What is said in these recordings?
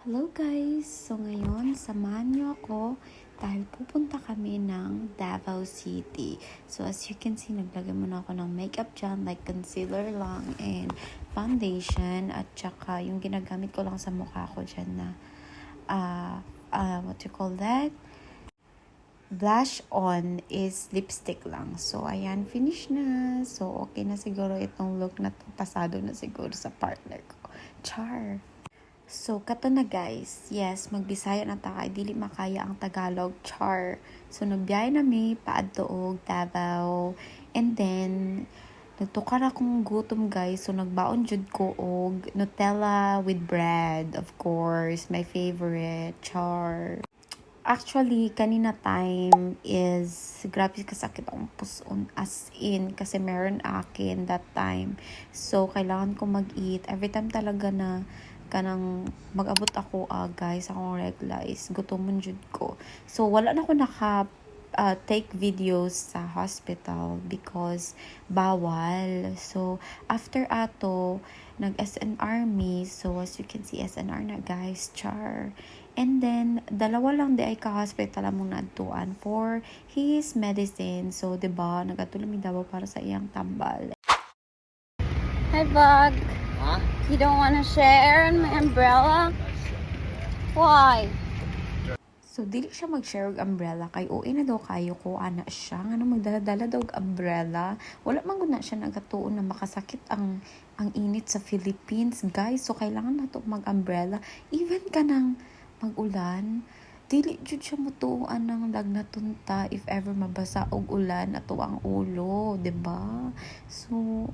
Hello guys! So ngayon, samahan niyo ako dahil pupunta kami ng Davao City. So as you can see, naglagay muna ako ng makeup dyan, like concealer lang and foundation. At saka yung ginagamit ko lang sa mukha ko dyan na, what you call that? Blush on is lipstick lang. So ayan, finish na. So okay na siguro itong look na to. Pasado na siguro sa partner ko. Char! So, kato na guys. Yes, magbisaya na ta kay dili makaya ang Tagalog. Char. So, nagbiyahe na mi paadto og Davao. And then, nagtukar akong gutom guys. So, nagbaon jud ko og Nutella with bread. Of course, my favorite. Char. Actually, kanina time is grabe kasakit ang puson as in kasi meron akin that time. So, kailangan ko mag-eat. Every time talaga na kanang mag-abot ako guys, akong realize, gutomon jud ko. So, wala na ako take videos sa hospital because bawal. So, after ato, nag-SNR me. So, as you can see, SNR na guys, char. And then, dalawa lang di ay ka-hospital among naadtuan for his medicine. So, diba, nagatulong daw para sa iyang tambal. Hi, Bug. Huh? You don't want to share my umbrella? Why? So, dili siya mag-share og umbrella kay uwi na daw kayo ko ana siya nga magdala-dala daw og umbrella. Wala man gud na siya nagatuon na makasakit ang init sa Philippines, guys. So, kailangan nato mag-umbrella even kanang mag-ulan. Dili jud siya motuan ng lagnatunta if ever mabasa og ulan ato ang ulo, diba? So,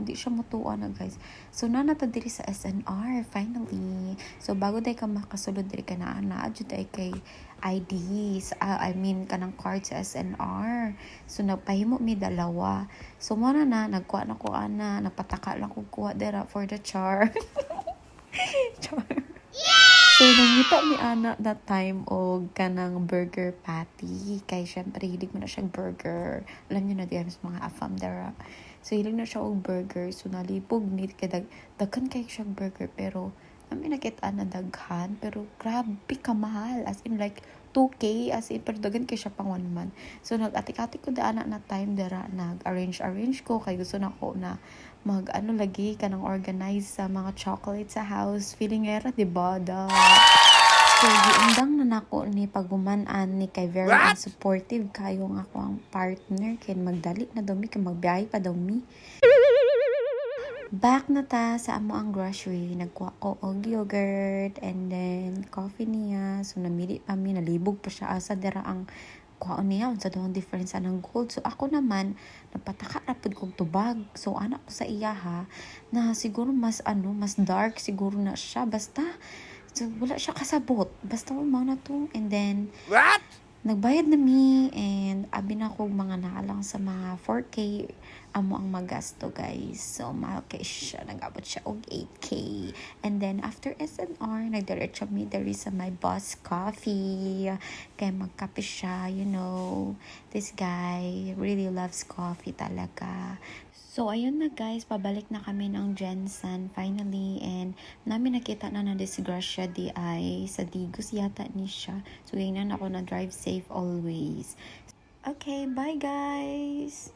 di siya motuan na guys. So, nanata diri sa SNR finally. So, bago day ka makasulod diri ka na jud ay kay IDs, kanang card sa SNR. So, nagpahimo mi dalawa. So, mo na nagkuha na ko nagpataka lang ko kuha dira for the char. Char. So, nangita mi ana that time og kanang burger patty. Kay syempre, hilig mo na siyang burger. Alam niyo na diyan sa mga afam dara. So, hilig na siya og burger. So, nalipog ni kay daghan kay siyang burger. Pero, namin nakita na daghan. Pero, grabe kamahal. As in like, 2K. As in, pero daghan kay siya pang 1 month. So, nag-atik-atik ko daan na time dara. Nag-arrange ko. Kay gusto na ko na lagi kanang organize sa mga chocolate sa house. Feeling era, diba? So, giundang na nako ni paguman-an ni kay very supportive kayo nga ako ang partner. Kaya magdali na daw mi, kay magbiyahe pa daw mi. Back na ta sa amo ang grocery. Nagkuha ko og yogurt and then coffee niya. So, namili pa mi, nalibog pa siya asa dira ang kuhaon niya sa doon difference ng gold. So ako naman napataka rapod kog tubag. So anak ko sa iya na siguro mas dark siguro na siya basta so, wala siya kasabot. Basta mo na to and then What? nagbayad na mi and abi na ko mga naalang sa mga 4K amo ang magasto guys. So mahal kay siya, nag-abot siya og 8K. And then after SNR, nagdiretso mi diri sa my boss coffee. Kaya magkape siya, this guy really loves coffee talaga. So, ayun na guys, pabalik na kami ng Jensen finally and namin nakita na disgrasya di ay sa Digos yata ni siya. So, yun na ako na drive safe always. Okay, bye guys!